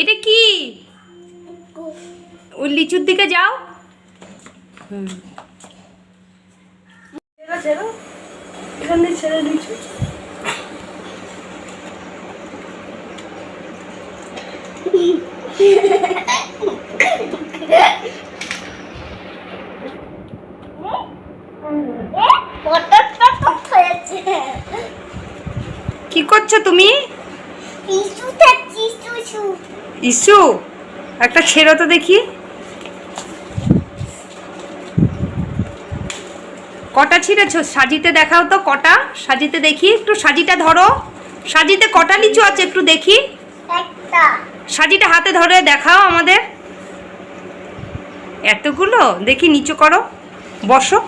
এটা কি? ওই লিচুর দিকে যাও। এখানে ছেড়ে লিচু। কি করছো তুমি? ইসু একটা ছেড়ো তো দেখি। কটা ছিঁড়েছো? সাজিতে দেখাও তো কটা, সাজিতে দেখি একটু। সাজিটা ধরো, সাজিতে কটা লিচু আছে একটু দেখি। সাজিটা হাতে ধরে দেখাও আমাদের। এতগুলো? দেখি নিচু করো, বসো।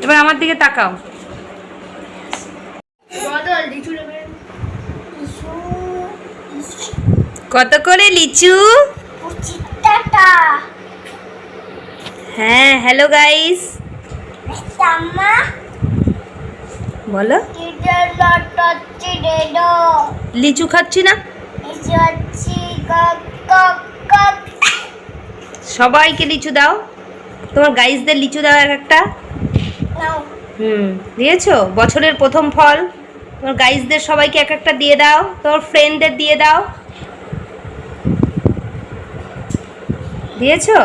এবার আমার দিকে তাকাও। কত করে লিচু? হ্যাঁ, হ্যালো গাইস, বলো। লিচু খাচ্ছি না? সবাইকে লিচু দাও, তোমার গাইসদের লিচু দাও এক একটা। দিয়েছো? বছরের প্রথম ফল, তোমার গাইসদের সবাইকে এক একটা দিয়ে দাও, তোমার ফ্রেন্ডদের দিয়ে দাও। দিয়েছো?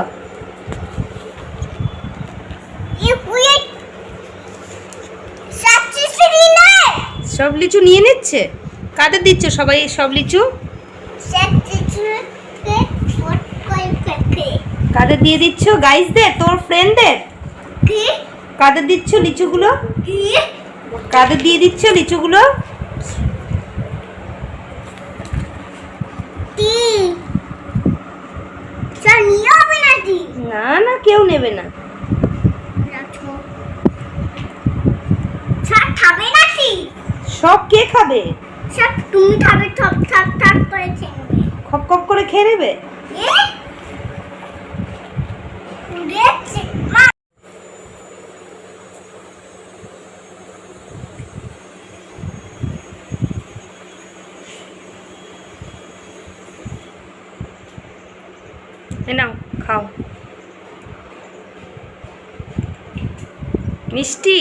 সব লিচু নিয়ে নিচ্ছে। কাদের দিচ্ছ সবাই সব লিচু? কাদের দিয়ে দিচ্ছ? গাইসদের, তোর ফ্রেন্ডদের? কাদের দিচ্ছ লিচুগুলো? কাদের দিয়ে দিচ্ছ লিচুগুলো? না না, কেউ নেবে না। সব কে খাবে? তুমি খাবে, ঠপ ঠপ ঠপ করে খেয়ে নেবে। খপ খপ করে খেয়ে নেবে? নাও খাও। মিষ্টি,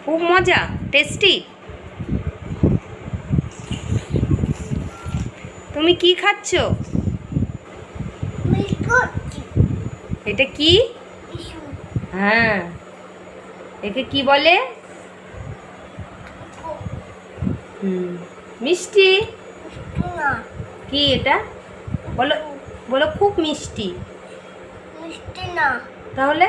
খুব মজা, টেস্টি। তুমি কি খাচ্ছ? এটা কি? হ্যাঁ, একে কি বলে? মিষ্টি। কি এটা? বলো বলো, খুব মিষ্টি। মিষ্টি না, তাহলে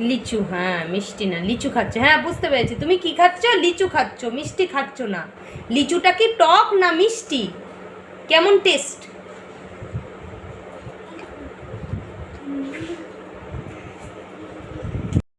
লিচু। হ্যাঁ, মিষ্টি না, লিচু খাচ্ছ। হ্যাঁ, বুঝতে পেরেছি। তুমি কি খাচ্ছ? লিচু খাচ্ছ, মিষ্টি খাচ্ছ না। লিচুটা কি টক না মিষ্টি? কেমন টেস্ট?